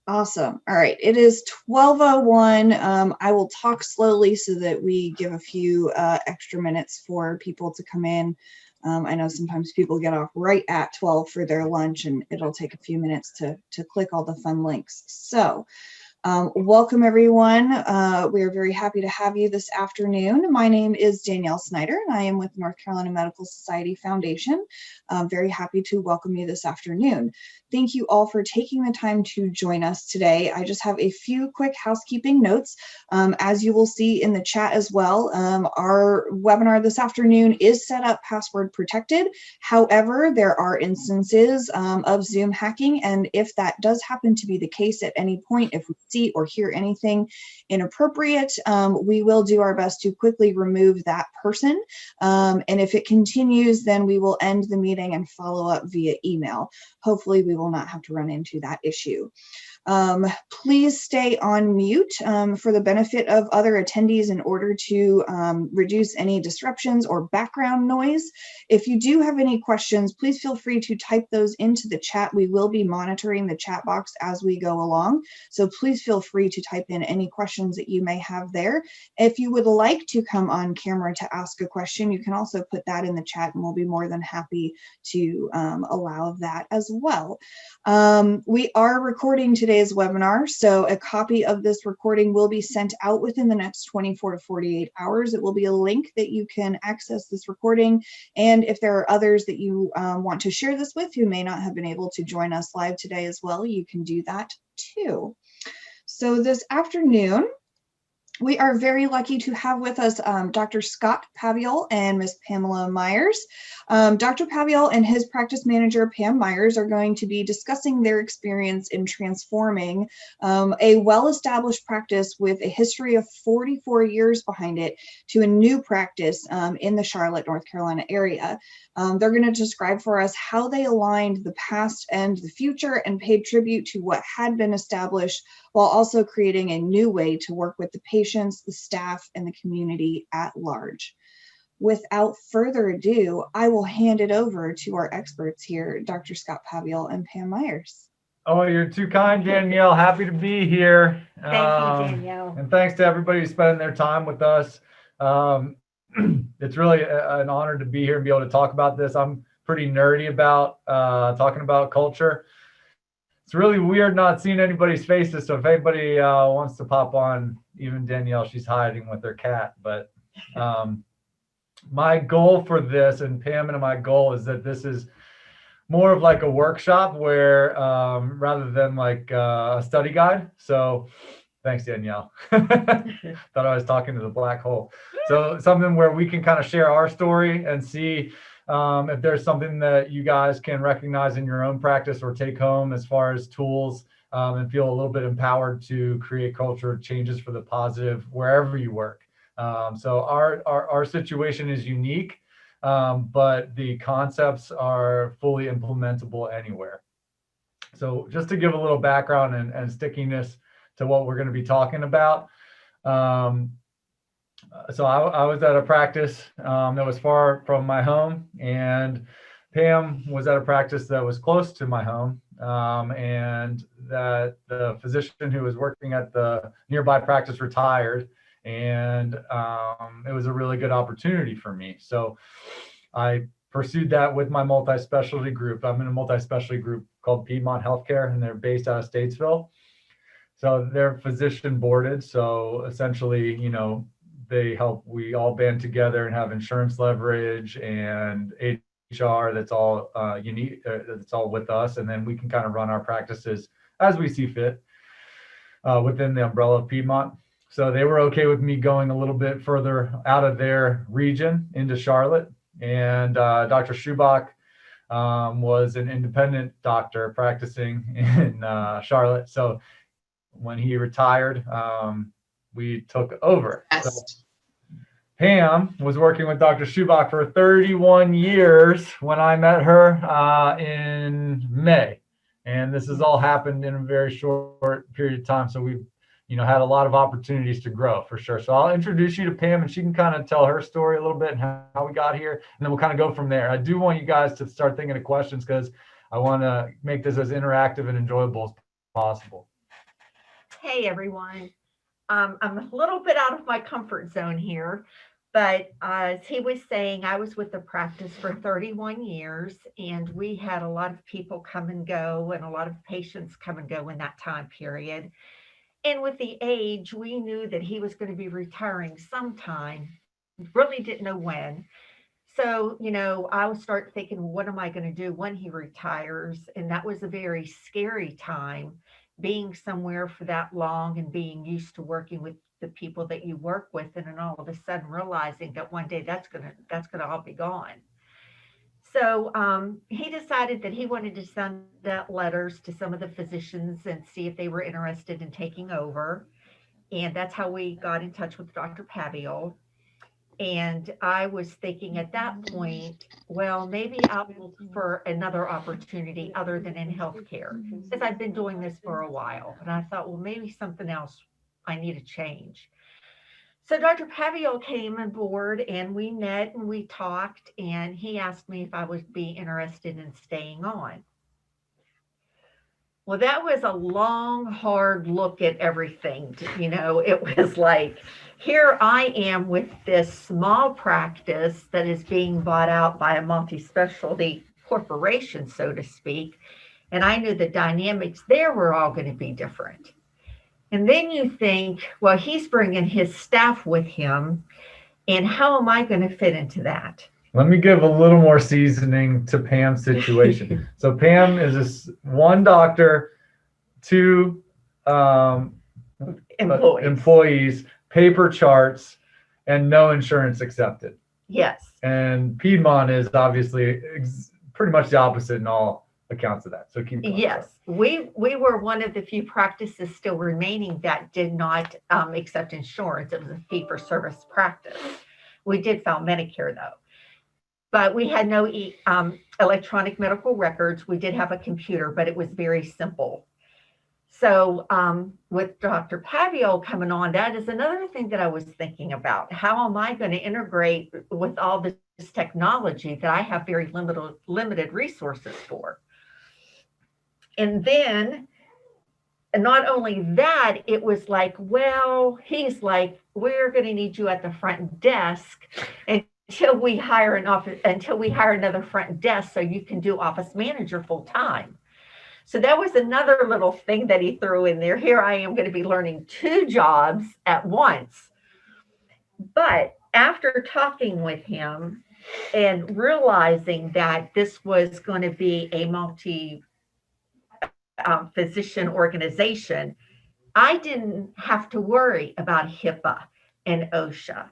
Awesome. All right. It is 12:01. I will talk slowly so that we give a few extra minutes for people to come in. I know sometimes people get off right at 12 for their lunch, and it'll take a few minutes to click all the fun links. So welcome, everyone. We are very happy to have you this afternoon. My name is Danielle Snyder, and I am with North Carolina Medical Society Foundation. I'm very happy to welcome you this afternoon. Thank you all for taking the time to join us today. I just have a few quick housekeeping notes. As you will see in the chat as well, our webinar this afternoon is set up password protected. However, there are instances of Zoom hacking, and if that does happen to be the case at any point, if we see or hear anything inappropriate, we will do our best to quickly remove that person. And if it continues, then we will end the meeting and follow up via email. Hopefully, we will not have to run into that issue. Please stay on mute for the benefit of other attendees in order to reduce any disruptions or background noise. If you do have any questions, please feel free to type those into the chat. We will be monitoring the chat box as we go along, so please feel free to type in any questions that you may have there. If you would like to come on camera to ask a question, you can also put that in the chat, and we'll be more than happy to allow that as well. We are recording today's webinar, so a copy of this recording will be sent out within the next 24 to 48 hours. It will be a link that you can access this recording, and if there are others that you want to share this with who may not have been able to join us live today as well, you can do that too. So this afternoon, we are very lucky to have with us Dr. Scott Paviol and Ms. Pamela Myers. Dr. Paviol and his practice manager, Pam Myers, are going to be discussing their experience in transforming a well-established practice with a history of 44 years behind it to a new practice in the Charlotte, North Carolina area. They're going to describe for us how they aligned the past and the future and paid tribute to what had been established, while also creating a new way to work with the patients, the staff, and the community at large. Without further ado, I will hand it over to our experts here, Dr. Scott Paviol and Pam Myers. Oh, you're too kind, Danielle. Happy to be here. Thank you, Danielle. And thanks to everybody who's spending their time with us. It's really an honor to be here and be able to talk about this. I'm pretty nerdy about talking about culture. It's really weird not seeing anybody's faces. So if anybody wants to pop on, even Danielle, she's hiding with her cat. But my goal for this, and Pam and my goal, is that this is more of like a workshop where rather than like a study guide. So thanks, Danielle. Thought I was talking to the black hole. So something where we can kind of share our story and see if there's something that you guys can recognize in your own practice or take home as far as tools, and feel a little bit empowered to create culture changes for the positive wherever you work. So our situation is unique, but the concepts are fully implementable anywhere. So just to give a little background and stickiness to what we're going to be talking about. So I was at a practice that was far from my home, and Pam was at a practice that was close to my home, and that the physician who was working at the nearby practice retired, and it was a really good opportunity for me. So I pursued that with my multi-specialty group. I'm in a multi-specialty group called Piedmont Healthcare, and they're based out of Statesville. So they're physician boarded. So essentially, you know, we all band together and have insurance leverage and HR that's all unique, that's all with us. And then we can kind of run our practices as we see fit within the umbrella of Piedmont. So they were okay with me going a little bit further out of their region into Charlotte. And Dr. Schubach was an independent doctor practicing in Charlotte. So when he retired, we took over. So Pam was working with Dr. Schubach for 31 years when I met her in May. And this has all happened in a very short period of time. So we've had a lot of opportunities to grow for sure. So I'll introduce you to Pam, and she can kind of tell her story a little bit and how we got here, and then we'll kind of go from there. I do want you guys to start thinking of questions because I want to make this as interactive and enjoyable as possible. Hey everyone. I'm a little bit out of my comfort zone here, but as he was saying, I was with the practice for 31 years, and we had a lot of people come and go, and a lot of patients come and go in that time period. And with the age, we knew that he was going to be retiring sometime, really didn't know when. So, I would start thinking, what am I going to do when he retires? And that was a very scary time, being somewhere for that long and being used to working with the people that you work with, and then all of a sudden realizing that one day that's gonna all be gone. So he decided that he wanted to send out letters to some of the physicians and see if they were interested in taking over. And that's how we got in touch with Dr. Paviol. And I was thinking at that point, well, maybe I'll look for another opportunity other than in healthcare, because I've been doing this for a while. And I thought, well, maybe something else, I need a change. So Dr. Paviol came on board and we met and we talked, and he asked me if I would be interested in staying on. Well, that was a long, hard look at everything. It was like, here I am with this small practice that is being bought out by a multi specialty corporation, so to speak. And I knew the dynamics there were all going to be different. And then you think, well, he's bringing his staff with him. And how am I going to fit into that? Let me give a little more seasoning to Pam's situation. So Pam is this one doctor, two employees, paper charts, and no insurance accepted. Yes. And Piedmont is obviously pretty much the opposite in all accounts of that. So keep going. Yes, we were one of the few practices still remaining that did not accept insurance. It was a fee for service practice. We did file Medicare though, but we had no electronic medical records. We did have a computer, but it was very simple. So with Dr. Paviol coming on, that is another thing that I was thinking about. How am I going to integrate with all this technology that I have very limited resources for? And then, not only that, it was like, well, he's like, we're going to need you at the front desk until we hire another front desk so you can do office manager full time. So that was another little thing that he threw in there. Here I am going to be learning two jobs at once. But after talking with him and realizing that this was going to be a multi physician organization, I didn't have to worry about HIPAA and OSHA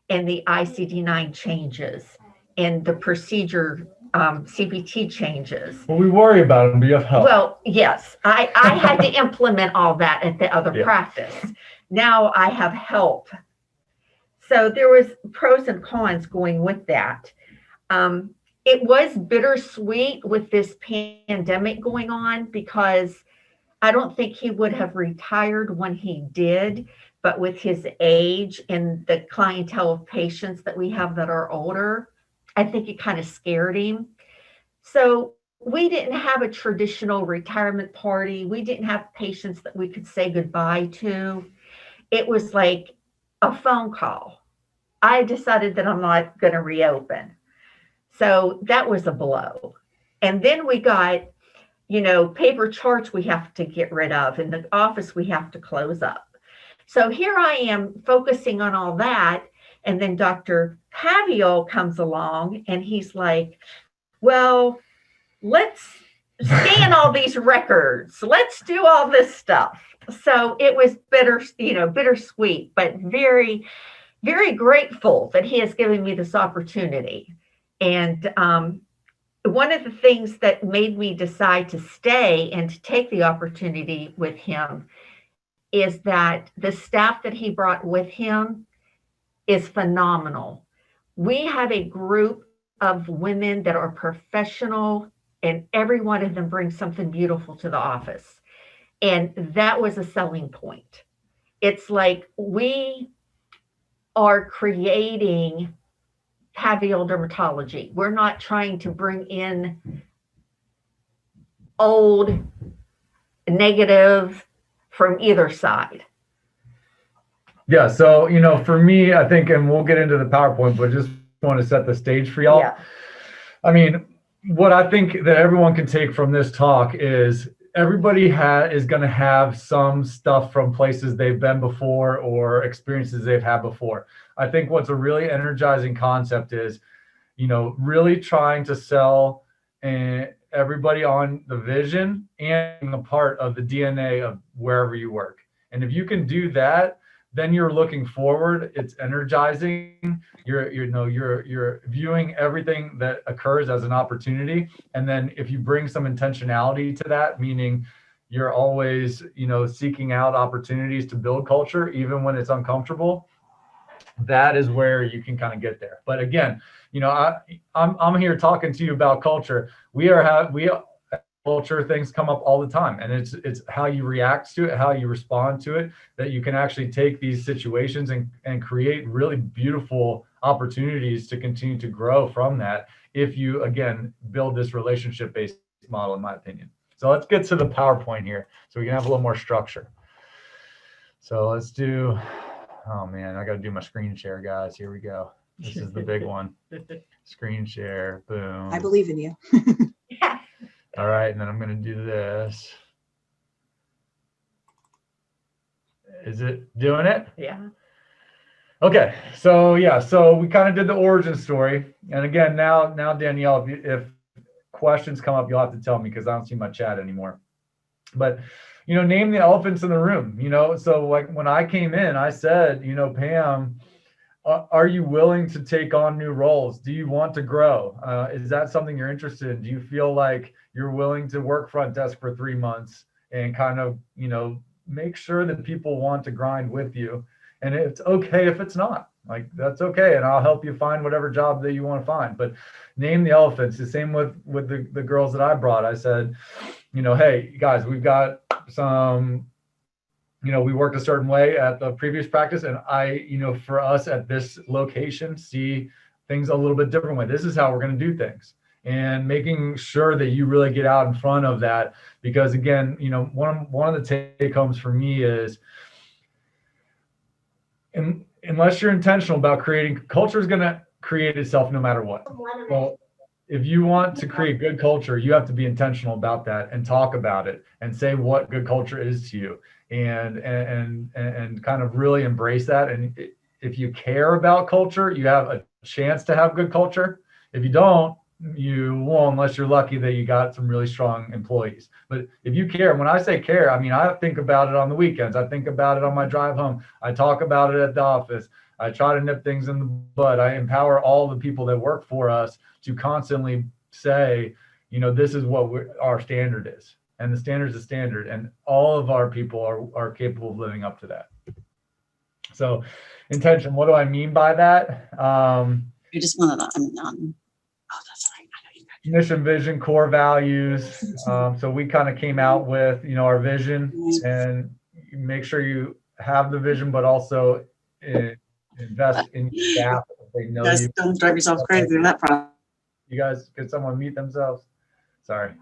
and the ICD-9 changes and the procedure CPT changes. Well, we worry about them, but you have help. Well, yes, I had to implement all that at the other practice. Now I have help. So there was pros and cons going with that. It was bittersweet with this pandemic going on, because I don't think he would have retired when he did, but with his age and the clientele of patients that we have that are older, I think it kind of scared him. So we didn't have a traditional retirement party. We didn't have patients that we could say goodbye to. It was like a phone call. I decided that I'm not going to reopen. So that was a blow. And then we got, paper charts we have to get rid of, and the office we have to close up. So here I am focusing on all that. And then Dr. Paviol comes along and he's like, well, let's scan all these records. Let's do all this stuff. So it was bittersweet, but very, very grateful that he has given me this opportunity. And one of the things that made me decide to stay and to take the opportunity with him is that the staff that he brought with him is phenomenal. We have a group of women that are professional, and every one of them brings something beautiful to the office. And that was a selling point. It's like we are creating Paviol Dermatology. We're not trying to bring in old, negative, from either side. Yeah. So, for me, I think, and we'll get into the PowerPoint, but just want to set the stage for y'all. Yeah. I mean, what I think that everyone can take from this talk is everybody is going to have some stuff from places they've been before or experiences they've had before. I think what's a really energizing concept is, really trying to sell everybody on the vision and a part of the DNA of wherever you work. And if you can do that, then you're looking forward. It's energizing. You're viewing everything that occurs as an opportunity. And then if you bring some intentionality to that, meaning you're always, seeking out opportunities to build culture, even when it's uncomfortable, that is where you can kind of get there. But again, I'm here talking to you about culture. Culture things come up all the time, and it's how you react to it, how you respond to it, that you can actually take these situations and create really beautiful opportunities to continue to grow from that, if you again build this relationship based model, in my opinion. So let's get to the PowerPoint here so we can have a little more structure. So let's do, oh man, I got to do my screen share, guys. Here we go. This is the big one. Screen share, boom. I believe in you. All right, and then I'm going to do this. Is it doing it? Yeah. Okay, so yeah, so we kind of did the origin story. And again, now Danielle, if questions come up, you'll have to tell me because I don't see my chat anymore. But, name the elephants in the room. So like when I came in, I said, Pam, are you willing to take on new roles? Do you want to grow? Is that something you're interested in? Do you feel like you're willing to work front desk for 3 months and kind of, make sure that people want to grind with you? And it's okay if it's not. Like, that's okay. And I'll help you find whatever job that you want to find. But name the elephants. The same with the girls that I brought. I said, hey, guys, we've got some, we worked a certain way at the previous practice, and I, for us at this location, see things a little bit different way. This is how we're going to do things, and making sure that you really get out in front of that, because again, one of the take homes for me is, unless you're intentional about creating culture, is going to create itself no matter what. Well, if you want to create good culture, you have to be intentional about that and talk about it and say what good culture is to you, and kind of really embrace that. And if you care about culture, you have a chance to have good culture. If you don't, you won't, unless you're lucky that you got some really strong employees. But if you care, when I say care, I mean, I think about it on the weekends. I think about it on my drive home. I talk about it at the office. I try to nip things in the bud. I empower all the people that work for us to constantly say, this is what our standard is. And the standard is the standard. And all of our people are capable of living up to that. So intention, what do I mean by that? You just wanted to, oh, that's right. I know you got Mission, vision, core values. So we kind of came out with, our vision, and make sure you have the vision, but also invest in your staff. They know you guys you. don't drive yourself crazy in that process. You guys, could someone mute themselves? Sorry.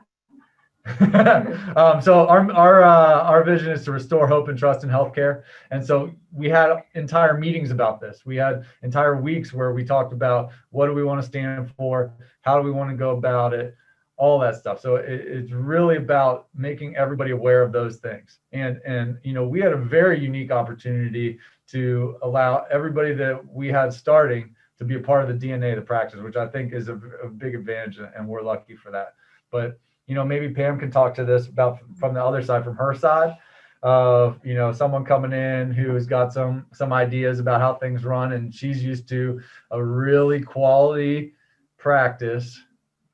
So our vision is to restore hope and trust in healthcare. And so we had entire meetings about this. We had entire weeks where we talked about what do we want to stand for, how do we want to go about it, all that stuff. So it's really about making everybody aware of those things. And we had a very unique opportunity to allow everybody that we had starting to be a part of the DNA of the practice, which I think is a big advantage, and we're lucky for that. But maybe Pam can talk to this about from the other side, from her side of, someone coming in who's got some ideas about how things run, and she's used to a really quality practice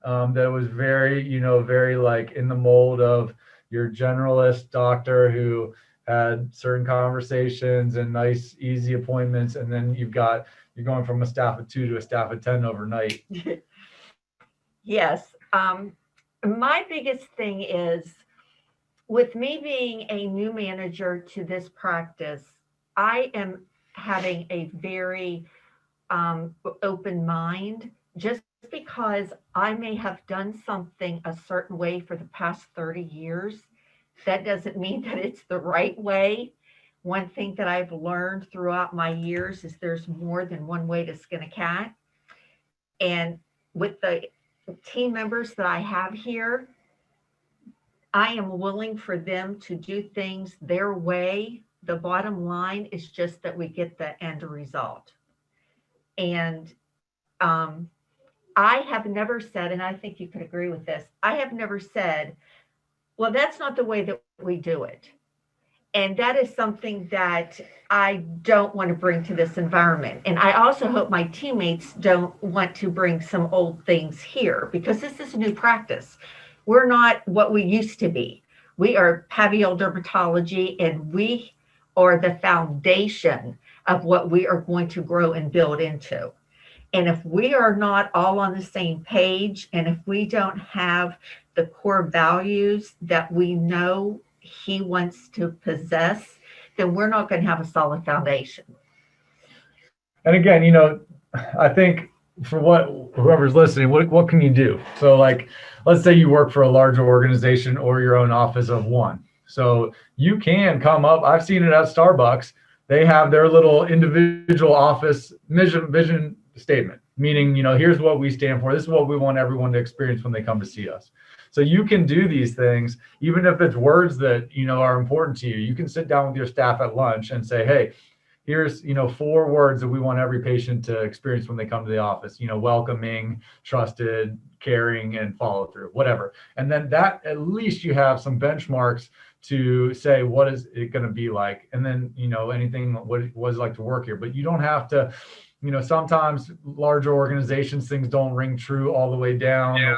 that was very, very like in the mold of your generalist doctor who had certain conversations and nice, easy appointments. And then you're going from a staff of 2 to a staff of 10 overnight. Yes. My biggest thing is, with me being a new manager to this practice, I am having a very open mind, just because I may have done something a certain way for the past 30 years That doesn't mean that it's the right way. One thing that I've learned throughout my years is there's more than one way to skin a cat. And with the team members that I have here, I am willing for them to do things their way. The bottom line is just that we get the end result. And I have never said, and I think you could agree with this, I have never said, well, that's not the way that we do it. And that is something that I don't want to bring to this environment. And I also hope my teammates don't want to bring some old things here, because this is a new practice. We're not what we used to be. We are Paviol Dermatology, and we are the foundation of what we are going to grow and build into. And if we are not all on the same page, and if we don't have the core values that we know he wants to possess, then we're not going to have a solid foundation. And again, I think for whoever's listening, what can you do? So like, let's say you work for a larger organization or your own office of one. So you can come up, I've seen it at Starbucks, they have their little individual office vision statement, meaning, here's what we stand for. This is what we want everyone to experience when they come to see us. So you can do these things, even if it's words that, are important to you. You can sit down with your staff at lunch and say, hey, here's, 4 words that we want every patient to experience when they come to the office, welcoming, trusted, caring, and follow through, whatever. And then that, at least you have some benchmarks to say, what is it going to be like? And then, anything, what it was like to work here. But you don't have to, sometimes larger organizations, things don't ring true all the way down. I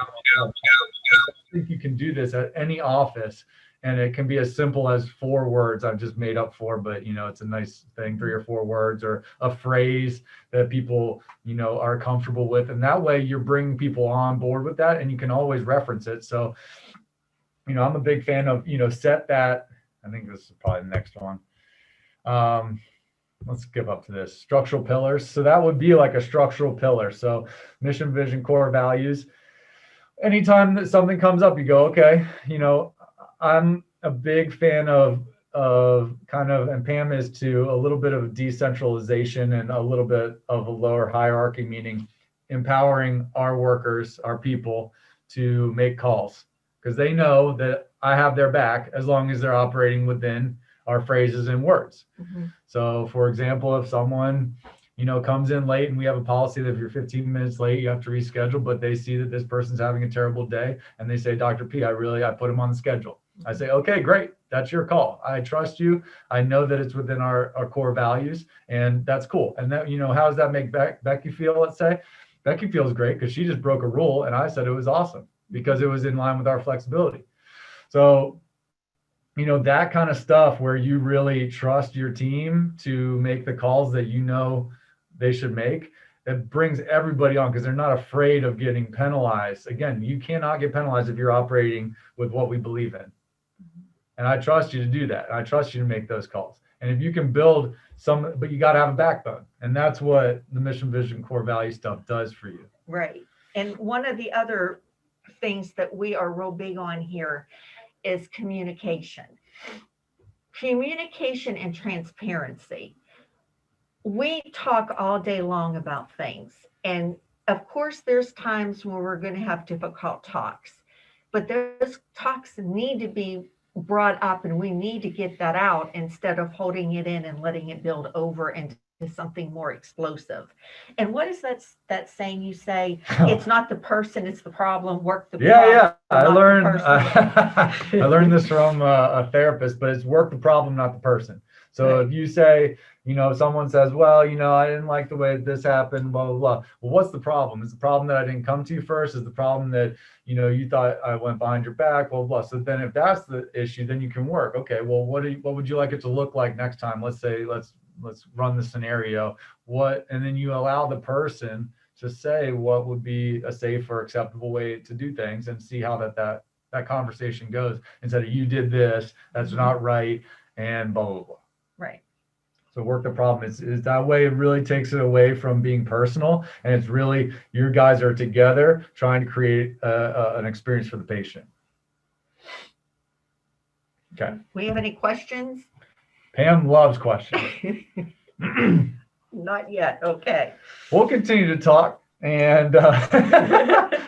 think you can do this at any office, and it can be as simple as 4 words I've just made up for, but it's a nice thing, 3 or 4 words, or a phrase that people are comfortable with, and that way you're bringing people on board with that, and you can always reference it. So I'm a big fan of set that. I think this is probably the next one. Let's skip up to this, structural pillars. So that would be like a structural pillar. So mission, vision, core values. Anytime that something comes up, you go, okay, I'm a big fan of kind of, and Pam is too, a little bit of decentralization and a little bit of a lower hierarchy, meaning empowering our workers, our people, to make calls, because they know that I have their back as long as they're operating within our phrases and words. Mm-hmm. So for example, if someone comes in late, and we have a policy that if you're 15 minutes late, you have to reschedule, but they see that this person's having a terrible day, and they say, Dr. P, I put him on the schedule. I say, okay, great. That's your call. I trust you. I know that it's within our core values, and that's cool. And that, how does that make Becky feel? Let's say Becky feels great because she just broke a rule, and I said it was awesome because it was in line with our flexibility. So, that kind of stuff where you really trust your team to make the calls that they should make, it brings everybody on, because they're not afraid of getting penalized. Again, you cannot get penalized if you're operating with what we believe in. And I trust you to do that. I trust you to make those calls. And if you can build but you got to have a backbone. And that's what the mission, vision, core value stuff does for you. Right. And one of the other things that we are real big on here is communication. Communication and transparency. We talk all day long about things. And of course, there's times where we're going to have difficult talks, but those talks need to be brought up, and we need to get that out instead of holding it in and letting it build over into something more explosive. And what is that saying you say? It's not the person, it's the problem. Work the problem. Yeah. I learned this from a therapist, but it's work the problem, not the person. So right. If you say, someone says, well, I didn't like the way this happened, blah, blah, blah. Well, what's the problem? Is the problem that I didn't come to you first? Is the problem that, you thought I went behind your back, blah, blah. So then if that's the issue, then you can work. Okay, well, what would you like it to look like next time? Let's say, let's run the scenario. And then you allow the person to say what would be a safe or acceptable way to do things, and see how that conversation goes, instead of you did this, that's not right, and blah, blah, blah. Right. So work the problem is that way. It really takes it away from being personal, and it's really, you guys are together trying to create an experience for the patient. Okay. We have any questions? Pam loves questions. Not yet. Okay. We'll continue to talk, and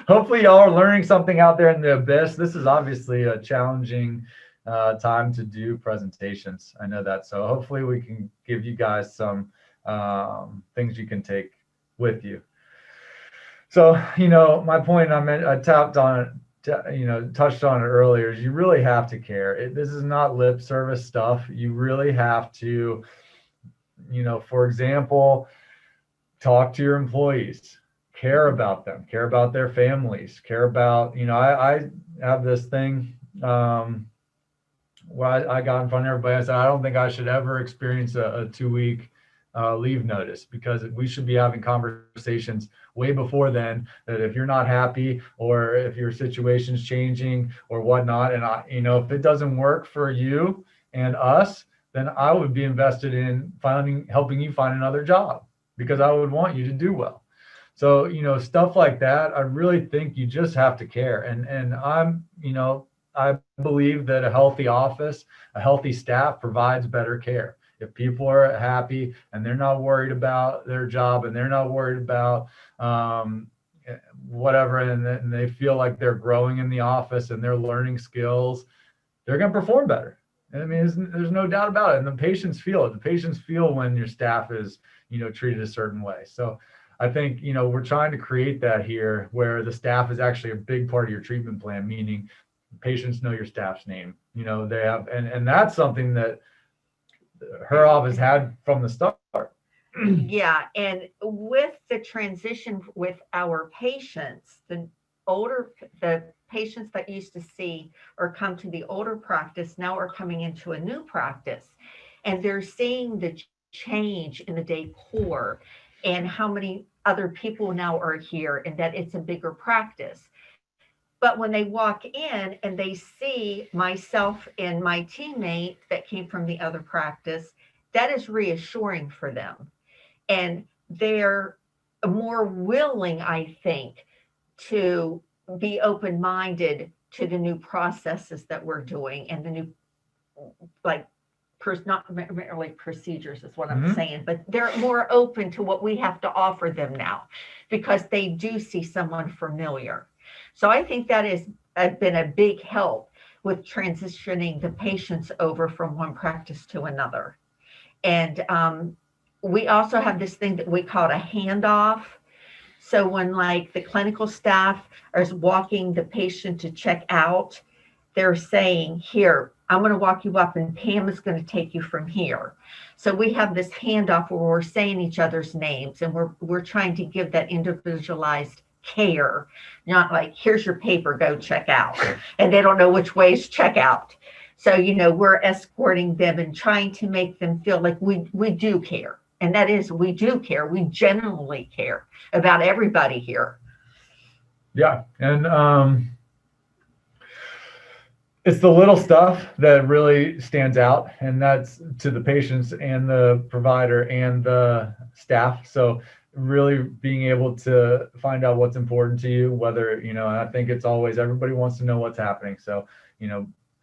hopefully y'all are learning something out there in the abyss. This is obviously a challenging time to do presentations. I know that. So hopefully we can give you guys some things you can take with you. So, my point, I tapped on it, touched on it earlier, is you really have to care. This is not lip service stuff. You really have to, for example, talk to your employees, care about them, care about their families, care about, I have this thing where I got in front of everybody. I said, I don't think I should ever experience a 2-week leave notice, because we should be having conversations way before then, that if you're not happy or if your situation's changing or whatnot, and if it doesn't work for you and us, then I would be invested in helping you find another job, because I would want you to do well. So, stuff like that, I really think you just have to care. And I believe that a healthy office, a healthy staff provides better care. If people are happy and they're not worried about their job and they're not worried about whatever, and they feel like they're growing in the office and they're learning skills, they're going to perform better. I mean, there's no doubt about it. And the patients feel it. The patients feel when your staff is, treated a certain way. So I think, we're trying to create that here, where the staff is actually a big part of your treatment plan, meaning patients know your staff's name. They have, and that's something that her office had from the start. Yeah, and with the transition with our patients, the patients that used to see or come to the older practice now are coming into a new practice, and they're seeing the change in the decor and how many other people now are here, and that it's a bigger practice. But when they walk in and they see myself and my teammate that came from the other practice, that is reassuring for them. And they're more willing, I think, to be open-minded to the new processes that we're doing and the new, not really procedures is what I'm saying, but they're more open to what we have to offer them now, because they do see someone familiar. So I think that has been a big help with transitioning the patients over from one practice to another. And we also have this thing that we call a handoff. So when the clinical staff is walking the patient to check out, they're saying, here, I'm going to walk you up and Pam is going to take you from here. So we have this handoff where we're saying each other's names, and we're trying to give that individualized care, not here's your paper, go check out. And they don't know which way is check out. So, we're escorting them and trying to make them feel like we do care. And that is, we do care. We genuinely care about everybody here. Yeah. And it's the little stuff that really stands out, and that's to the patients and the provider and the staff. So really being able to find out what's important to you, whether, and I think it's always, everybody wants to know what's happening. So,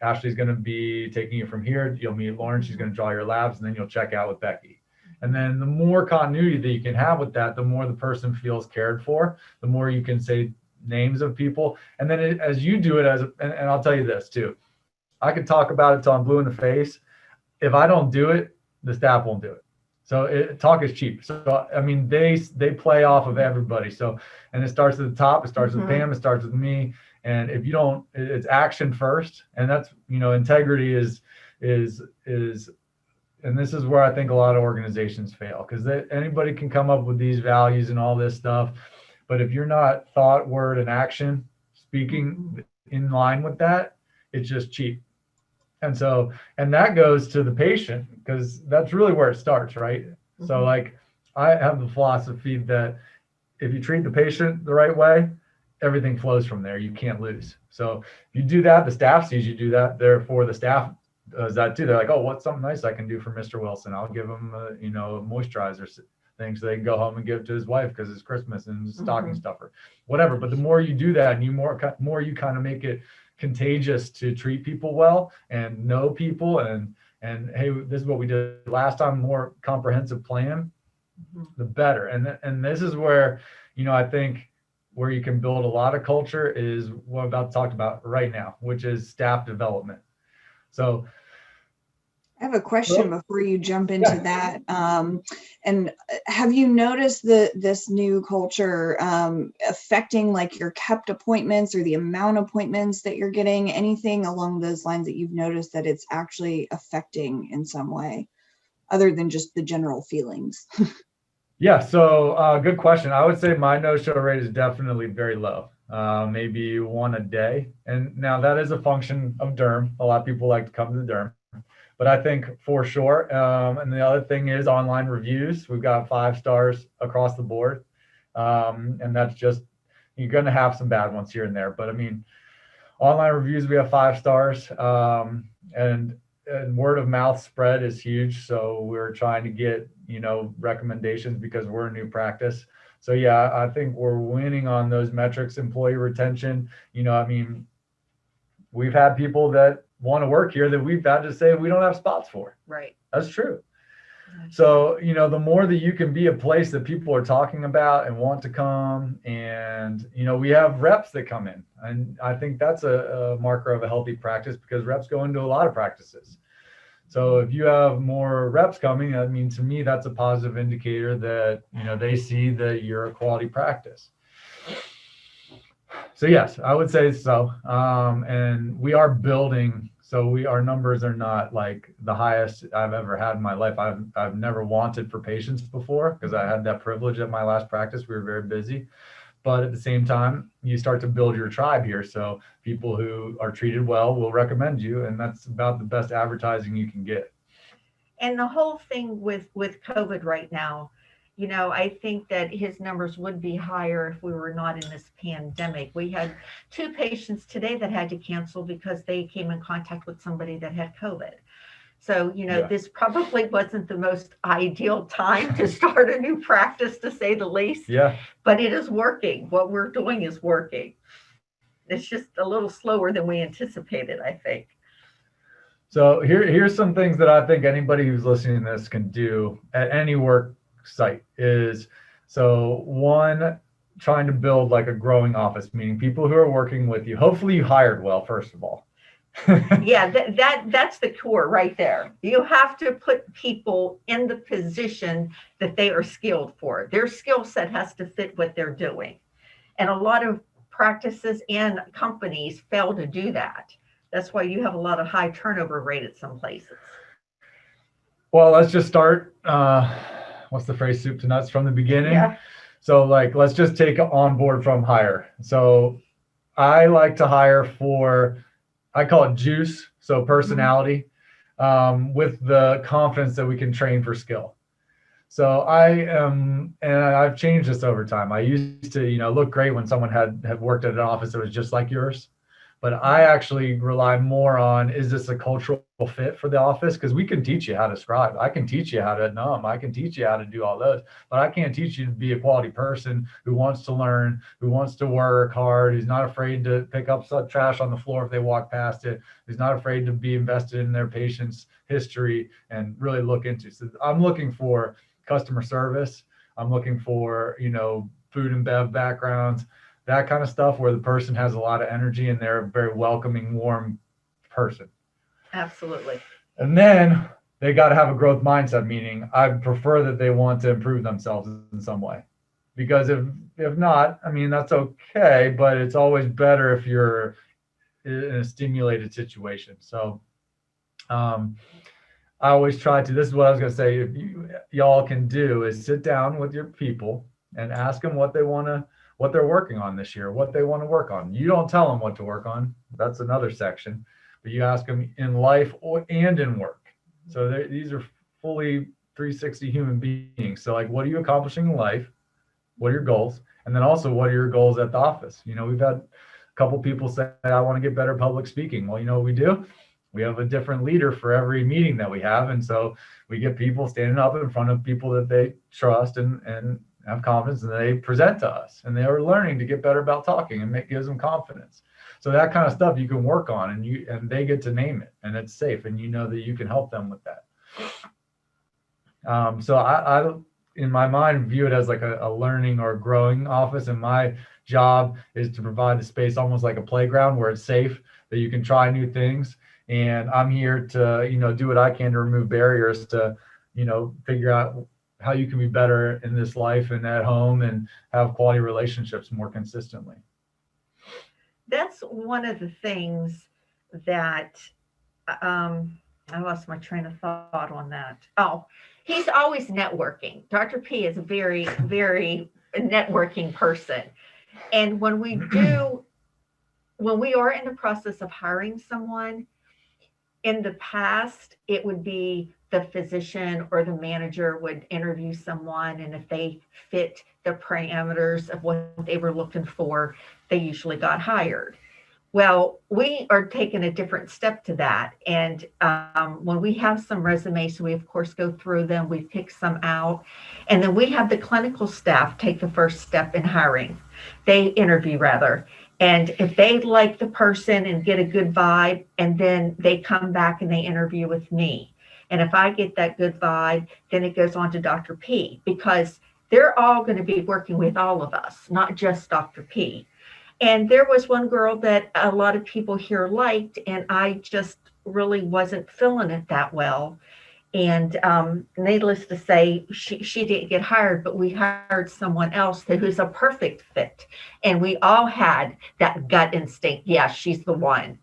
Ashley's going to be taking you from here. You'll meet Lauren. She's going to draw your labs, and then you'll check out with Becky. And then the more continuity that you can have with that, the more the person feels cared for, the more you can say names of people. And then as you do it, and I'll tell you this too, I could talk about it till I'm blue in the face. If I don't do it, the staff won't do it. So talk is cheap. So, I mean, they play off of everybody. So, and it starts at the top, it starts with Pam, it starts with me. And if you don't, it's action first. And that's, integrity is, and this is where I think a lot of organizations fail, because anybody can come up with these values and all this stuff. But if you're not thought, word, and action speaking in line with that, it's just cheap. And so, and that goes to the patient, because that's really where it starts, right? So I have the philosophy that if you treat the patient the right way, everything flows from there. You can't lose. So if you do that, the staff sees you do that. Therefore, the staff does that too. They're like, oh, what's something nice I can do for Mr. Wilson? I'll give him a moisturizer thing so they can go home and give it to his wife because it's Christmas and stocking stuffer, whatever. But the more you do that, and more you kind of make it contagious to treat people well and know people and hey, this is what we did last time, more comprehensive plan, the better. And this is where, I think where you can build a lot of culture is what I'm about to talk about right now, which is staff development. So I have a question before you jump into that. And have you noticed this new culture affecting like your kept appointments or the amount of appointments that you're getting? Anything along those lines that you've noticed that it's actually affecting in some way, other than just the general feelings? Yeah, so good question. I would say my no-show rate is definitely very low, maybe one a day. And now that is a function of derm. A lot of people like to come to the derm. But I think for sure, and the other thing is online reviews. We've got 5 stars across the board. And that's just, you're going to have some bad ones here and there. But I mean, online reviews, we have 5 stars. And word of mouth spread is huge. So we're trying to get, recommendations because we're a new practice. So yeah, I think we're winning on those metrics, employee retention. I mean, we've had people that want to work here that we've had to say we don't have spots for. Right. That's true. So, the more that you can be a place that people are talking about and want to come, and, we have reps that come in. And I think that's a marker of a healthy practice because reps go into a lot of practices. So if you have more reps coming, I mean, to me, that's a positive indicator that, they see that you're a quality practice. So yes, I would say so. And we are building. So our numbers are not like the highest I've ever had in my life. I've never wanted for patients before because I had that privilege at my last practice. We were very busy, but at the same time, you start to build your tribe here. So people who are treated well will recommend you, and that's about the best advertising you can get. And the whole thing with COVID right now, I think that his numbers would be higher if we were not in this pandemic. We had 2 patients today that had to cancel because they came in contact with somebody that had COVID. So, This probably wasn't the most ideal time to start a new practice, to say the least. Yeah. But it is working. What we're doing is working. It's just a little slower than we anticipated, I think. So here's some things that I think anybody who's listening to this can do at any work site is, so one, trying to build like a growing office, meaning people who are working with you. Hopefully you hired well, first of all. Yeah, that's the core right there. You have to put people in the position that they are skilled for. Their skill set has to fit what they're doing. And a lot of practices and companies fail to do that. That's why you have a lot of high turnover rate at some places. Well, let's just start, what's the phrase, soup to nuts, from the beginning. Yeah. So like, let's just take on board from hire. So I like to hire for, I call it juice. So personality, with the confidence that we can train for skill. So I am, and I've changed this over time. I used to, look great when someone had worked at an office that was just like yours. But I actually rely more on, is this a cultural fit for the office? Because we can teach you how to scribe. I can teach you how to numb. I can teach you how to do all those. But I can't teach you to be a quality person who wants to learn, who wants to work hard, who's not afraid to pick up some trash on the floor if they walk past it, who's not afraid to be invested in their patient's history and really look into. So I'm looking for customer service. I'm looking for, food and bev backgrounds, that kind of stuff, where the person has a lot of energy and they're a very welcoming, warm person. Absolutely. And then they got to have a growth mindset, meaning I prefer that they want to improve themselves in some way. Because if not, I mean, that's okay, but it's always better if you're in a stimulated situation. So I always try to, this is what I was going to say, if y'all can do is sit down with your people and ask them what they're working on this year, what they want to work on. You don't tell them what to work on. That's another section. But you ask them in life and in work. So these are fully 360 human beings. So like, what are you accomplishing in life? What are your goals? And then also, what are your goals at the office? We've had a couple people say, I want to get better public speaking. Well, what we do? We have a different leader for every meeting that we have. And so we get people standing up in front of people that they trust and have confidence, and they present to us, and they are learning to get better about talking, and it gives them confidence. So that kind of stuff you can work on, and they get to name it, and it's safe, and you know that you can help them with that. So I in my mind view it as like a learning or growing office, and my job is to provide the space almost like a playground where it's safe, that you can try new things, and I'm here to do what I can to remove barriers to figure out how you can be better in this life and at home and have quality relationships more consistently. That's one of the things that I lost my train of thought on that. Oh, he's always networking. Dr. P is a very, very networking person. And when we are in the process of hiring someone, in the past, it would be the physician or the manager would interview someone, and if they fit the parameters of what they were looking for, they usually got hired. Well, we are taking a different step to that. And when we have some resumes, we of course go through them, we pick some out, and then we have the clinical staff take the first step in hiring. They interview rather. And if they like the person and get a good vibe, and then they come back and they interview with me. And if I get that good vibe, then it goes on to Dr. P, because they're all going to be working with all of us, not just Dr. P. And there was one girl that a lot of people here liked, and I just really wasn't feeling it that well. And needless to say, she didn't get hired, but we hired someone else who's a perfect fit. And we all had that gut instinct. Yeah, she's the one.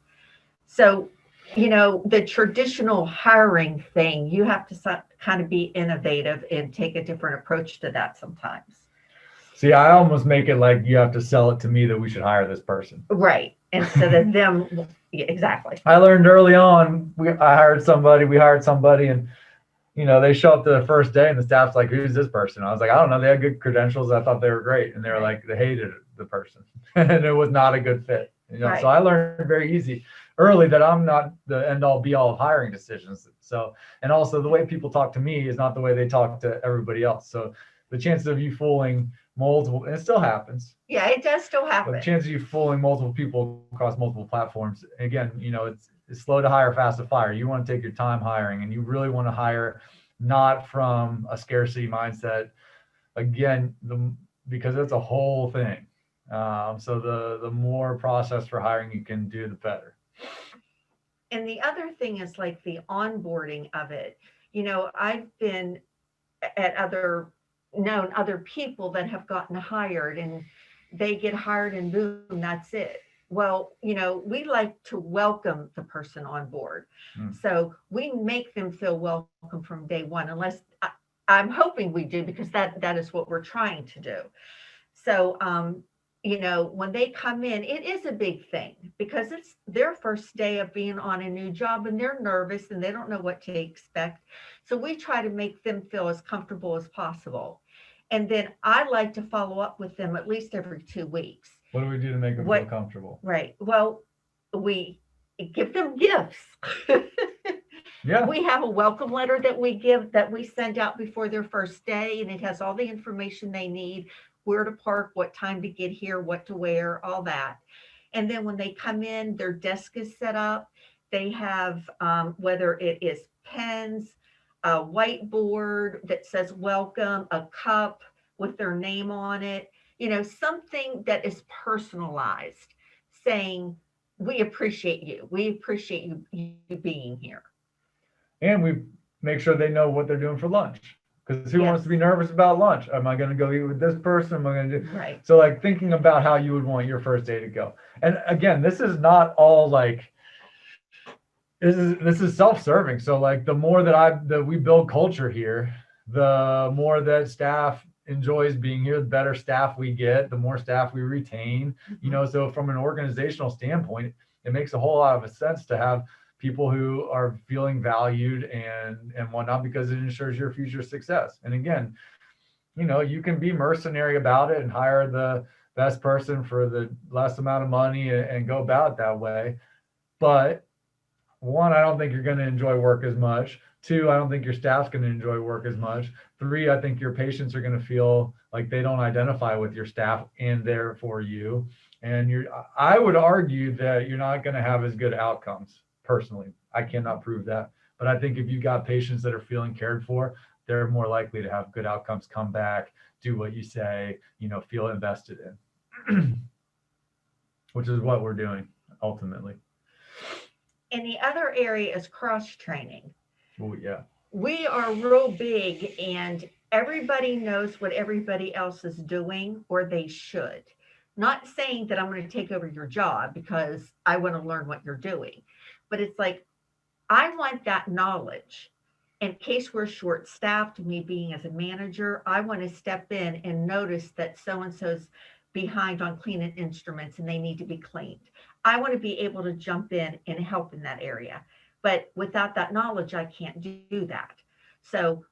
So, the traditional hiring thing, you have to kind of be innovative and take a different approach to that sometimes. See, I almost make it like you have to sell it to me that we should hire this person. Right. Instead of them. Yeah, exactly. I learned early on, we hired somebody, and they show up to the first day and the staff's like, who's this person? I was like, I don't know. They had good credentials. I thought they were great. And they were like, they hated the person and it was not a good fit. Right. So I learned very early that I'm not the end all be all of hiring decisions. So, and also the way people talk to me is not the way they talk to everybody else. So the chances of you fooling multiple, and it still happens. Yeah, it does still happen. But the chance of you fooling multiple people across multiple platforms, again, it's slow to hire, fast to fire. You want to take your time hiring, and you really want to hire not from a scarcity mindset. Again, because it's a whole thing. So the more process for hiring you can do, the better. And the other thing is like the onboarding of it. I've been at known other people that have gotten hired, and they get hired and boom, that's it. Well, we like to welcome the person on board. So we make them feel welcome from day one, unless I'm hoping we do, because that is what we're trying to do. So, when they come in, it is a big thing because it's their first day of being on a new job, and they're nervous and they don't know what to expect. So we try to make them feel as comfortable as possible. And then I like to follow up with them at least every 2 weeks. What do we do to make them feel comfortable? Right. Well, we give them gifts. Yeah. We have a welcome letter that we send out before their first day, and it has all the information they need, where to park, what time to get here, what to wear, all that. And then when they come in, their desk is set up. They have, whether it is pens, a whiteboard that says welcome, a cup with their name on it, something that is personalized, saying, we appreciate you. We appreciate you being here. And we make sure they know what they're doing for lunch. Because who Yes. wants to be nervous about lunch? Am I going to go eat with this person? Am I going to do? Right. So like thinking about how you would want your first day to go. And again, this is not all like, this is self-serving. So like the more that we build culture here, the more that staff enjoys being here, the better staff we get, the more staff we retain. So from an organizational standpoint, it makes a whole lot of sense to have people who are feeling valued and whatnot, because it ensures your future success. And again, you can be mercenary about it and hire the best person for the less amount of money and go about it that way. But one, I don't think you're going to enjoy work as much. Two, I don't think your staff's going to enjoy work as much. Three, I think your patients are going to feel like they don't identify with your staff and therefore you. And I would argue that you're not going to have as good outcomes personally. I cannot prove that. But I think if you've got patients that are feeling cared for, they're more likely to have good outcomes, come back, do what you say, feel invested in, which is what we're doing ultimately. And the other area is cross training. Oh, yeah. We are real big and everybody knows what everybody else is doing, or they should. Not saying that I'm going to take over your job because I want to learn what you're doing, but it's like, I want that knowledge. In case we're short staffed, me being as a manager, I want to step in and notice that so-and-so's behind on cleaning instruments and they need to be cleaned. I want to be able to jump in and help in that area. But without that knowledge, I can't do that. So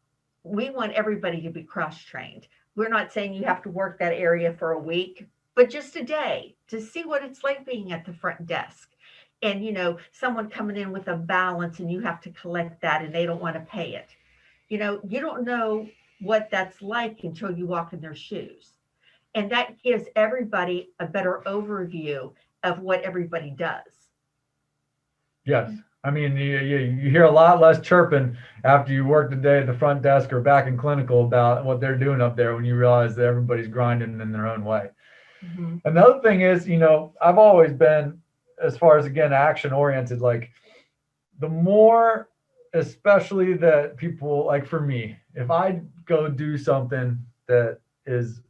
we want everybody to be cross-trained. We're not saying you have to work that area for a week, but just a day to see what it's like being at the front desk. And, someone coming in with a balance and you have to collect that and they don't want to pay it. You don't know what that's like until you walk in their shoes. And that gives everybody a better overview of what everybody does. Yes. I mean, you hear a lot less chirping after you work the day at the front desk or back in clinical about what they're doing up there when you realize that everybody's grinding in their own way. Mm-hmm. Another thing is, I've always been, as far as, again, action oriented, like the more, especially that people, like for me, if I go do something that is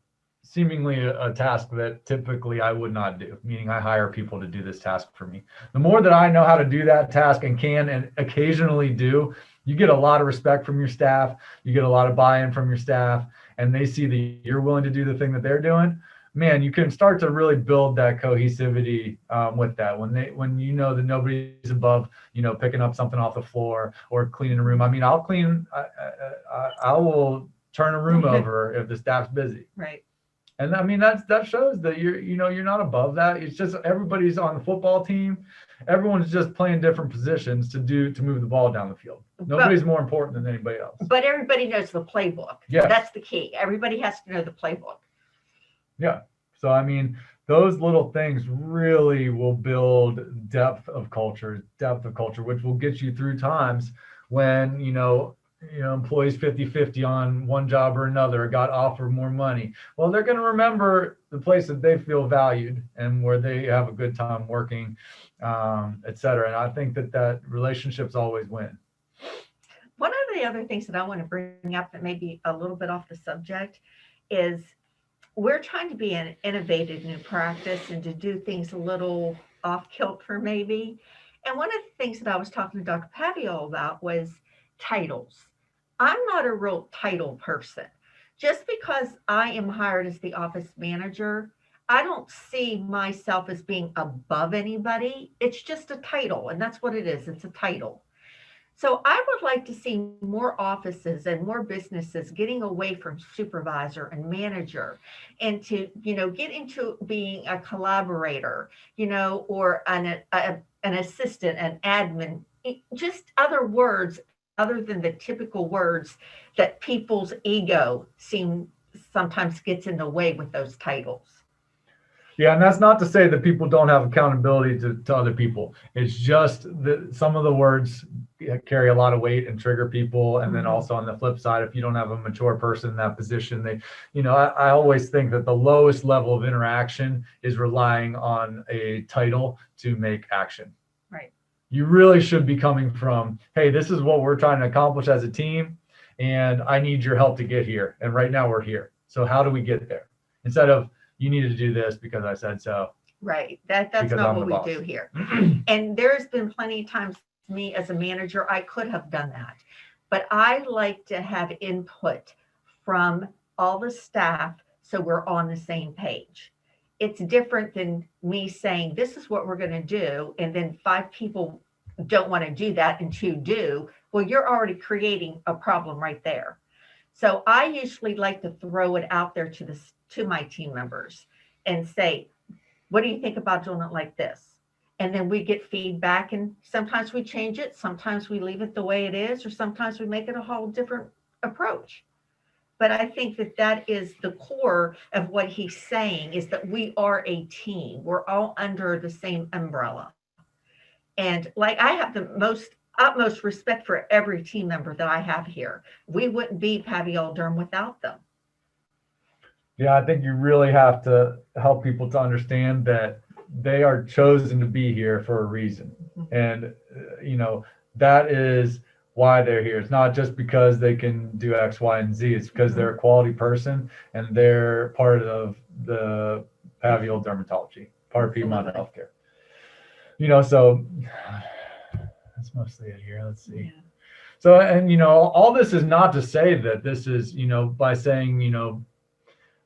seemingly a task that typically I would not do, meaning I hire people to do this task for me. The more that I know how to do that task and can and occasionally do, you get a lot of respect from your staff, you get a lot of buy-in from your staff, and they see that you're willing to do the thing that they're doing. Man, you can start to really build that cohesivity with that. When you know that nobody's above, picking up something off the floor or cleaning a room. I mean, I'll clean, I will turn a room over if the staff's busy. Right. And I mean, that shows that you're not above that. It's just everybody's on the football team. Everyone's just playing different positions to move the ball down the field. Nobody's more important than anybody else. But everybody knows the playbook. Yeah. That's the key. Everybody has to know the playbook. Yeah. So, I mean, those little things really will build depth of culture, which will get you through times when, employees 50-50 on one job or another got offered more money. Well, they're going to remember the place that they feel valued and where they have a good time working, et cetera. And I think that relationships always win. One of the other things that I want to bring up that may be a little bit off the subject is we're trying to be an innovative new practice and to do things a little off kilter maybe. And one of the things that I was talking to Dr. Paviol about was titles. I'm not a real title person. Just because I am hired as the office manager, I don't see myself as being above anybody. It's just a title, and that's what it is. It's a title. So I would like to see more offices and more businesses getting away from supervisor and manager and to, get into being a collaborator, or an assistant, an admin, just other words other than the typical words that people's ego sometimes gets in the way with those titles. Yeah, and that's not to say that people don't have accountability to other people. It's just that some of the words carry a lot of weight and trigger people. And then also on the flip side, if you don't have a mature person in that position, I always think that the lowest level of interaction is relying on a title to make action. Right. You really should be coming from, hey, this is what we're trying to accomplish as a team, and I need your help to get here. And right now we're here. So how do we get there? Instead of, you need to do this because I said so. Right. That's not what we do here. And there's been plenty of times, me as a manager, I could have done that. But I like to have input from all the staff so we're on the same page. It's different than me saying, this is what we're going to do. And then 5 people don't want to do that and 2 do. Well, you're already creating a problem right there. So I usually like to throw it out there to my team members and say, what do you think about doing it like this? And then we get feedback, and sometimes we change it. Sometimes we leave it the way it is, or sometimes we make it a whole different approach. But I think that that is the core of what he's saying, is that we are a team. We're all under the same umbrella. And like, I have the utmost respect for every team member that I have here. We wouldn't be Paviol Derm without them. Yeah, I think you really have to help people to understand that they are chosen to be here for a reason. And, that is why they're here. It's not just because they can do X, Y, and Z. It's because they're a quality person and they're part of the Paviol Dermatology, part of Piedmont Healthcare. So that's mostly it here. Let's see. Yeah. So, and, all this is not to say that this is, by saying,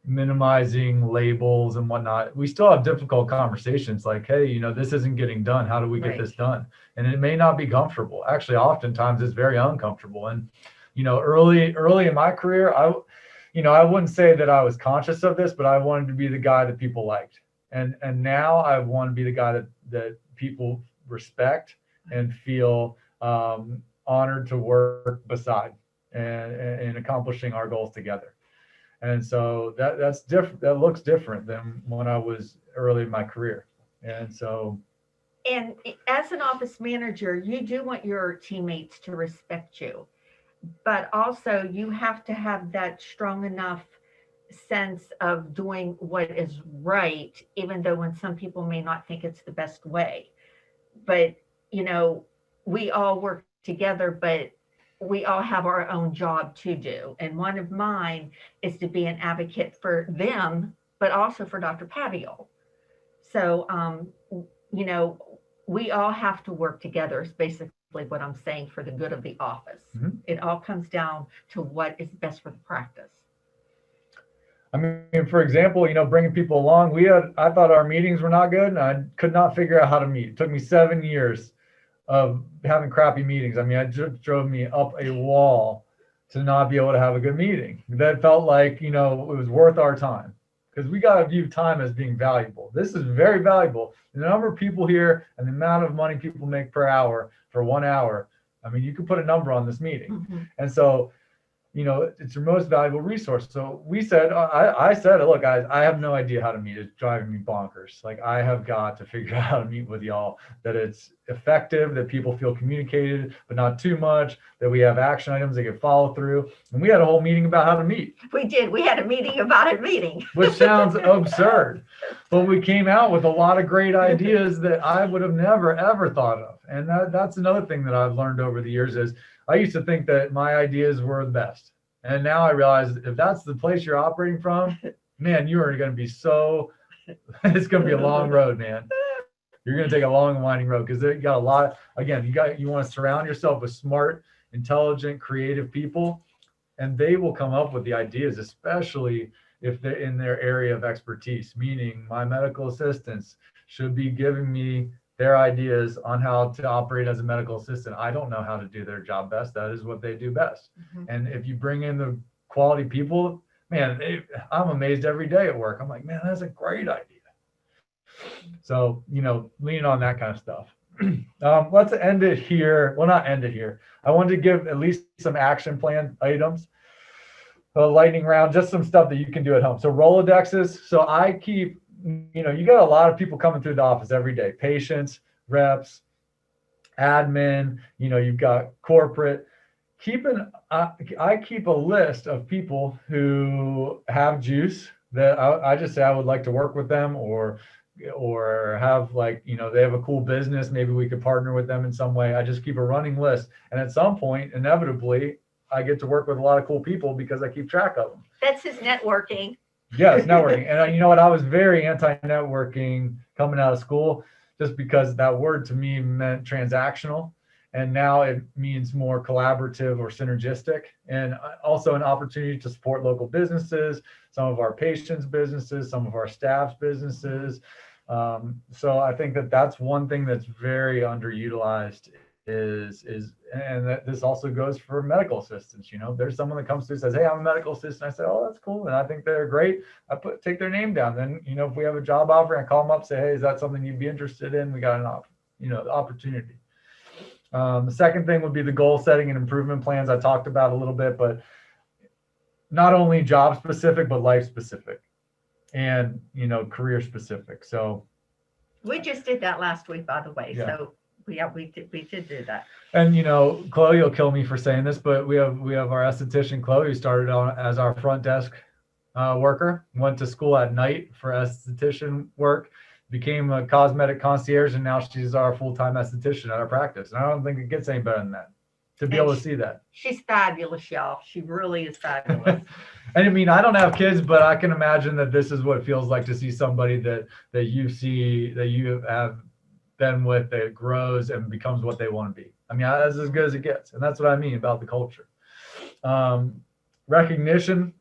minimizing labels and whatnot, we still have difficult conversations like, hey, this isn't getting done. How do we get this done? And it may not be comfortable. Actually, oftentimes it's very uncomfortable. And, early in my career, I wouldn't say that I was conscious of this, but I wanted to be the guy that people liked. And now I want to be the guy that people respect and feel honored to work beside and accomplishing our goals together. And so that's different. That looks different than when I was early in my career. And so. And as an office manager, you do want your teammates to respect you, but also you have to have that strong enough sense of doing what is right, even though when some people may not think it's the best way. But, we all work together, but we all have our own job to do. And one of mine is to be an advocate for them, but also for Dr. Paviol. So, we all have to work together is basically what I'm saying, for the good of the office. Mm-hmm. It all comes down to what is best for the practice. I mean, for example, bringing people along, I thought our meetings were not good and I could not figure out how to meet. It took me 7 years of having crappy meetings. I mean, it just drove me up a wall to not be able to have a good meeting. That felt like, it was worth our time, because we got to view time as being valuable. This is very valuable. The number of people here and the amount of money people make per hour for 1 hour. I mean, you could put a number on this meeting. Mm-hmm. And so, it's your most valuable resource. So we said, I said, look, guys, I have no idea how to meet. It's driving me bonkers. Like, I have got to figure out how to meet with y'all, that it's effective, that people feel communicated, but not too much, that we have action items that get followed through. And we had a whole meeting about how to meet. We did. We had a meeting about a meeting. Which sounds absurd, but we came out with a lot of great ideas that I would have never, ever thought of. And that's another thing that I've learned over the years is I used to think that my ideas were the best. And now I realize if that's the place you're operating from, man, you are going to be it's going to be a long road, man. You're going to take a long and winding road, because you got a lot. Again, you want to surround yourself with smart, intelligent, creative people, and they will come up with the ideas, especially if they're in their area of expertise, meaning my medical assistants should be giving me their ideas on how to operate as a medical assistant. I don't know how to do their job best. That is what they do best. Mm-hmm. And if you bring in the quality people, man, I'm amazed every day at work. I'm like, man, that's a great idea. So, lean on that kind of stuff. Let's end it here. Well, not end it here. I wanted to give at least some action plan items. A lightning round, just some stuff that you can do at home. So Rolodexes. So I keep, you got a lot of people coming through the office every day, patients, reps, admin, you've got corporate. I keep a list of people who have juice that I just say I would like to work with them, or have they have a cool business. Maybe we could partner with them in some way. I just keep a running list. And at some point, inevitably, I get to work with a lot of cool people because I keep track of them. That's his networking. Yes, networking. And you know what? I was very anti-networking coming out of school, just because that word to me meant transactional. And now it means more collaborative or synergistic, and also an opportunity to support local businesses, some of our patients' businesses, some of our staff's businesses. So I think that's one thing that's very underutilized and that this also goes for medical assistants. There's someone that comes through and says, hey, I'm a medical assistant. I say, oh, that's cool. And I think they're great. Take their name down. Then, if we have a job offer, I call them up, say, hey, is that something you'd be interested in? We got an opportunity. The second thing would be the goal setting and improvement plans. I talked about a little bit, but not only job specific, but life specific and, career specific. So We just did that last week, by the way. Yeah. So yeah, we did do that. And Chloe will kill me for saying this, but we have our esthetician Chloe, who started on as our front desk worker, went to school at night for esthetician work, became a cosmetic concierge, and now she's our full-time esthetician at our practice. And I don't think it gets any better than that, to be able to see that. She's fabulous, y'all. She really is fabulous. And I mean, I don't have kids, but I can imagine that this is what it feels like to see somebody that you have been with, that grows and becomes what they want to be. I mean, that's as good as it gets. And that's what I mean about the culture. Recognition.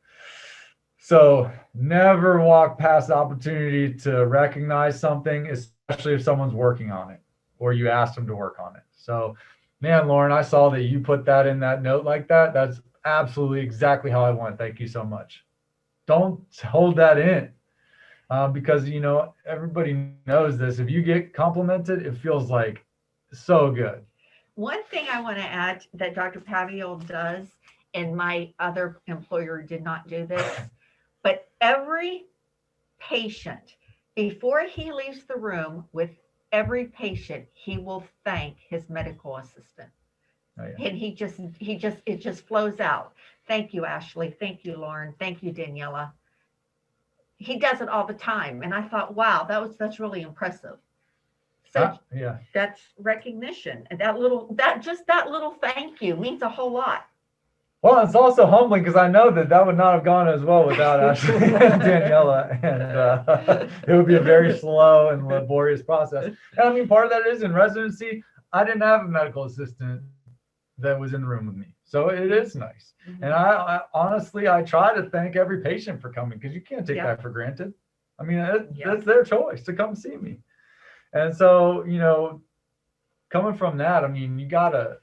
So never walk past the opportunity to recognize something, especially if someone's working on it or you asked them to work on it. So, man, Lauren, I saw that you put that in that note like that. That's absolutely exactly how I want. Thank you so much. Don't hold that in. Because, everybody knows this. If you get complimented, it feels like so good. One thing I want to add that Dr. Paviol does, and my other employer did not do this, but every patient, before he leaves the room with every patient, he will thank his medical assistant. Oh, yeah. And it just flows out. Thank you, Ashley. Thank you, Lauren. Thank you, Daniela. He does it all the time. And I thought, wow, that's really impressive. So yeah, that's recognition. And that little thank you means a whole lot. Well, it's also humbling because I know that would not have gone as well without Ashley and Daniela. And it would be a very slow and laborious process. And I mean, part of that is in residency, I didn't have a medical assistant that was in the room with me. So it is nice. Mm-hmm. And I honestly, I try to thank every patient for coming, because you can't take that for granted. I mean, that's their choice to come see me. And so, coming from that, I mean, you gotta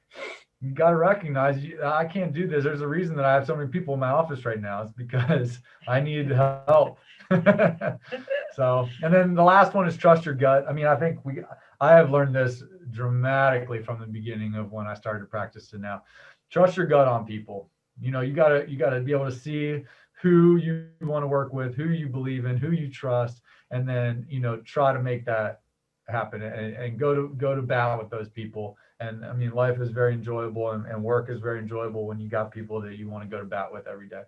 recognize I can't do this. There's a reason that I have so many people in my office right now. It's because I need help. So, and then the last one is trust your gut. I mean, I think I have learned this dramatically from the beginning of when I started to practice to now. Trust your gut on people. You gotta be able to see who you want to work with, who you believe in, who you trust, and then, try to make that happen and go to bat with those people. And I mean, life is very enjoyable and work is very enjoyable when you got people that you want to go to bat with every day.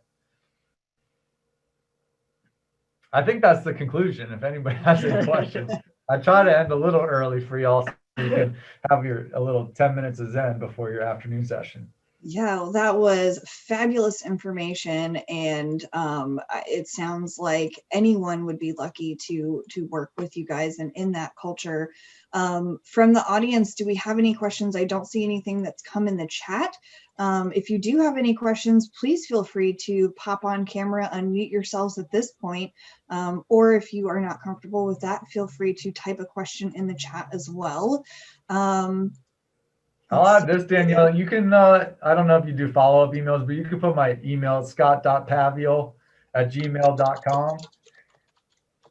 I think that's the conclusion. If anybody has any questions, I try to end a little early for y'all so you can have a little 10 minutes of Zen before your afternoon session. Yeah, well, that was fabulous information, and it sounds like anyone would be lucky to work with you guys and in that culture. From the audience, do we have any questions? I don't see anything that's come in the chat. If you do have any questions, please feel free to pop on camera, unmute yourselves at this point, or if you are not comfortable with that, feel free to type a question in the chat as well. I'll add this, Danielle. You can, I don't know if you do follow-up emails, but you can put my email, scott.paviol@gmail.com.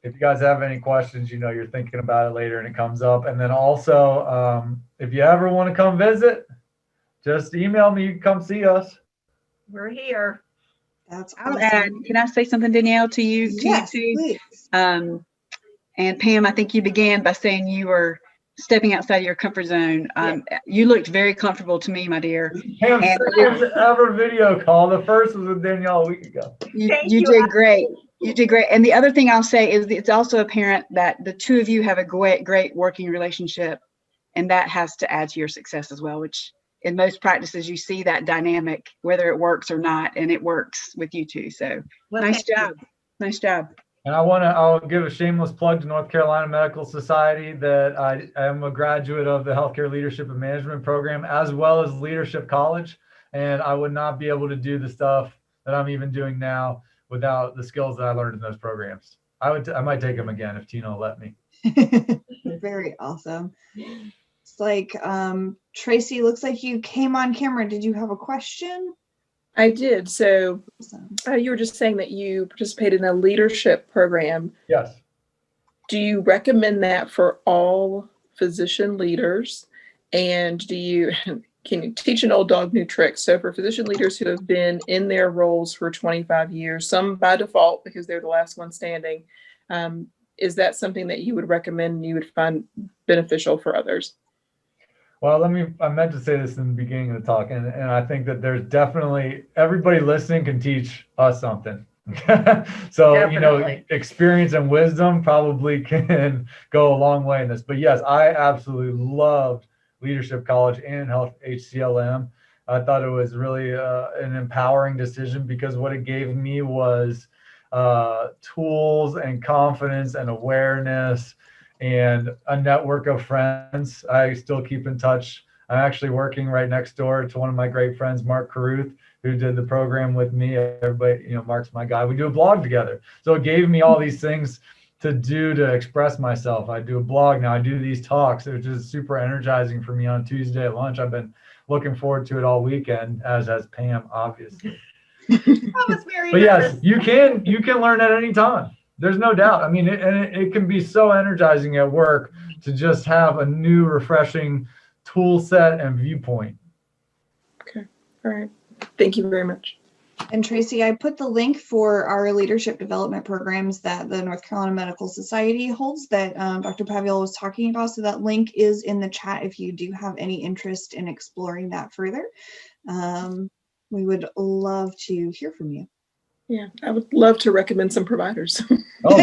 If you guys have any questions, you're thinking about it later and it comes up. And then also, if you ever want to come visit, just email me. You can come see us. We're here. That's I'll awesome. add, can I say something, Danielle, to you? Yes, you too? please. And Pam, I think you began by saying you were stepping outside your comfort zone. You looked very comfortable to me, my dear. Pam's second ever video call. The first was with Danielle a week ago. You did great. You did great. And the other thing I'll say is it's also apparent that the two of you have a great working relationship, and that has to add to your success as well, which in most practices you see that dynamic, whether it works or not, and it works with you two. So nice job. Nice job. And I'll give a shameless plug to North Carolina Medical Society that I am a graduate of the Healthcare Leadership and Management program, as well as Leadership College. And I would not be able to do the stuff that I'm even doing now without the skills that I learned in those programs. I might take them again if Tina will let me. Very awesome. It's like, Tracy, looks like you came on camera. Did you have a question? I did. So you were just saying that you participated in a leadership program. Yes. Do you recommend that for all physician leaders? And do you, can you teach an old dog new tricks? So for physician leaders who have been in their roles for 25 years, some by default because they're the last one standing, is that something that you would recommend and you would find beneficial for others? Well, I meant to say this in the beginning of the talk, and I think that there's definitely, everybody listening can teach us something. So, Definitely. experience and wisdom probably can go a long way in this. But yes, I absolutely loved Leadership College and Health HCLM. I thought it was really an empowering decision because what it gave me was tools and confidence and awareness and a network of friends. I still keep in touch. I'm actually working right next door to one of my great friends, Mark Caruth, who did the program with me. Everybody, Mark's my guy. We do a blog together. So it gave me all these things to do to express myself. I do a blog now. I do these talks, which is super energizing for me on Tuesday at lunch. I've been looking forward to it all weekend, as has Pam, obviously. I was very But yes, nervous. you can learn at any time. There's no doubt. I mean, it can be so energizing at work to just have a new, refreshing tool set and viewpoint. Okay. All right. Thank you very much. And Tracy, I put the link for our leadership development programs that the North Carolina Medical Society holds that Dr. Paviol was talking about. So that link is in the chat if you do have any interest in exploring that further. We would love to hear from you. Yeah, I would love to recommend some providers. Oh,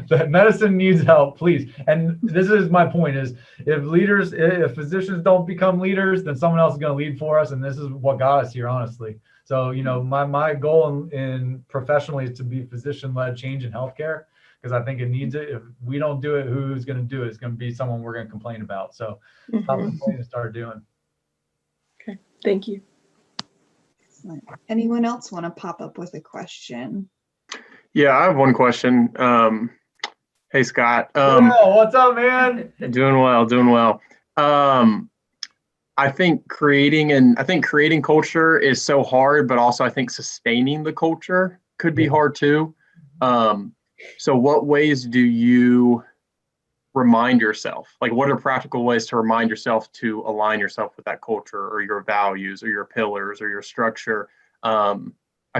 the medicine needs help, please. And this is my point: is if physicians don't become leaders, then someone else is going to lead for us, and this is what got us here, honestly. So, my goal in professionally is to be physician-led change in healthcare because I think it needs it. If we don't do it, who's going to do it? It's going to be someone we're going to complain about. So, stop complaining and start doing. Okay, thank you. Excellent. Anyone else want to pop up with a question? Yeah, I have one question. Hey, Scott. What's up, man? Doing well. I think creating culture is so hard, but also I think sustaining the culture could be hard too. So what ways do you remind yourself? Like, what are practical ways to remind yourself to align yourself with that culture or your values or your pillars or your structure? I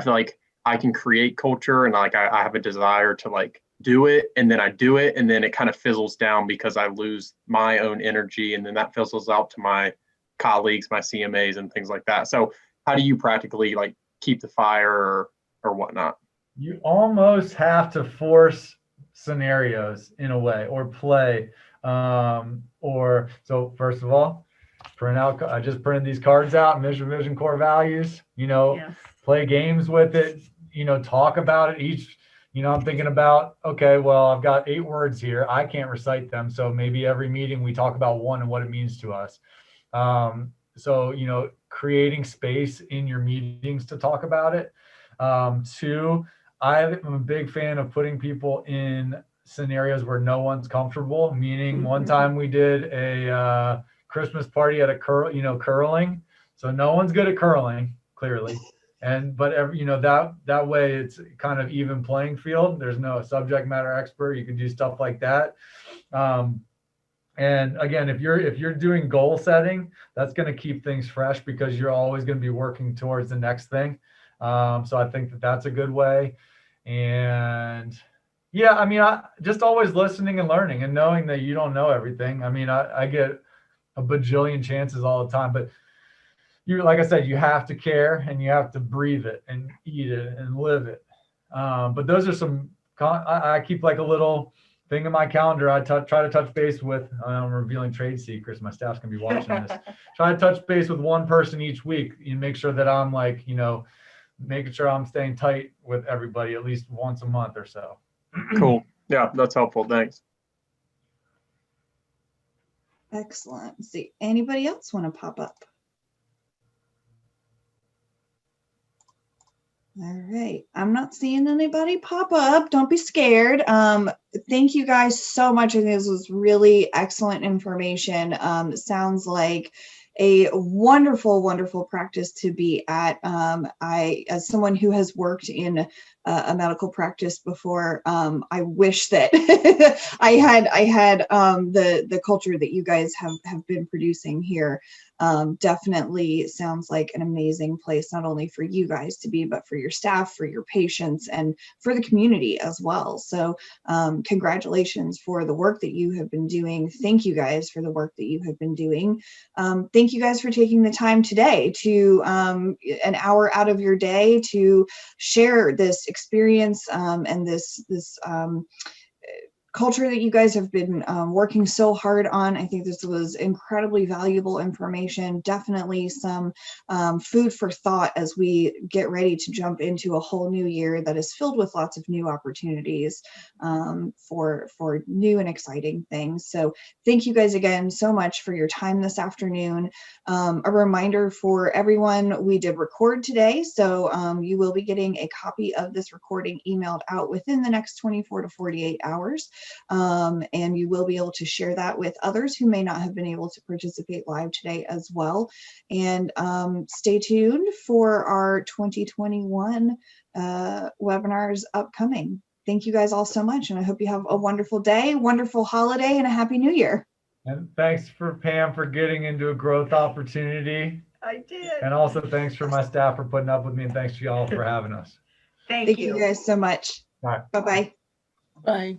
feel like I can create culture and I have a desire to do it, and then I do it, and then it kind of fizzles down because I lose my own energy, and then that fizzles out to my colleagues, my CMAs, and things like that. So how do you practically keep the fire or whatnot? You almost have to force scenarios in a way, or play, so first of all, I just printed these cards out, mission, vision, core values, Yes. play games with it, talk about it each, I'm thinking about, okay, well, I've got 8 words here. I can't recite them. So maybe every meeting we talk about one and what it means to us. So, creating space in your meetings to talk about it. 2, I'm a big fan of putting people in scenarios where no one's comfortable, meaning one time we did a Christmas party at a curling. So no one's good at curling, clearly. But that way it's kind of even playing field. There's no subject matter expert. You can do stuff like that. And again, if you're doing goal setting, that's going to keep things fresh because you're always going to be working towards the next thing. So I think that's a good way. And yeah, I just always listening and learning and knowing that you don't know everything. I get a bajillion chances all the time, but like I said, you have to care and you have to breathe it and eat it and live it. But those are I keep a little thing in my calendar. I try to touch base with, I'm revealing trade secrets. My staff's gonna be watching this. Try to touch base with one person each week and make sure that I'm making sure I'm staying tight with everybody at least once a month or so. Cool. Yeah, that's helpful. Thanks. Excellent. Let's see, anybody else want to pop up? All right, I'm not seeing anybody pop up. Don't be scared. Thank you guys so much. I think this was really excellent information. It sounds like a wonderful, wonderful practice to be at. As someone who has worked in a medical practice before, I wish that I had the culture that you guys have been producing here. Definitely sounds like an amazing place, not only for you guys to be, but for your staff, for your patients, and for the community as well. So congratulations for the work that you have been doing. Thank you guys for the work that you have been doing. Thank you guys for taking the time today to an hour out of your day to share this experience and this culture that you guys have been working so hard on. I think this was incredibly valuable information, definitely some food for thought as we get ready to jump into a whole new year that is filled with lots of new opportunities for new and exciting things. So thank you guys again so much for your time this afternoon. A reminder for everyone, we did record today, so you will be getting a copy of this recording emailed out within the next 24 to 48 hours. And you will be able to share that with others who may not have been able to participate live today as well. And stay tuned for our 2021 webinars upcoming. Thank you guys all so much, and I hope you have a wonderful day, wonderful holiday, and a happy new year. And thanks for Pam for getting into a growth opportunity. I did. And also thanks for my staff for putting up with me, and thanks to y'all for having us. Thank Thank you. you guys so much. All right. Bye-bye. Bye.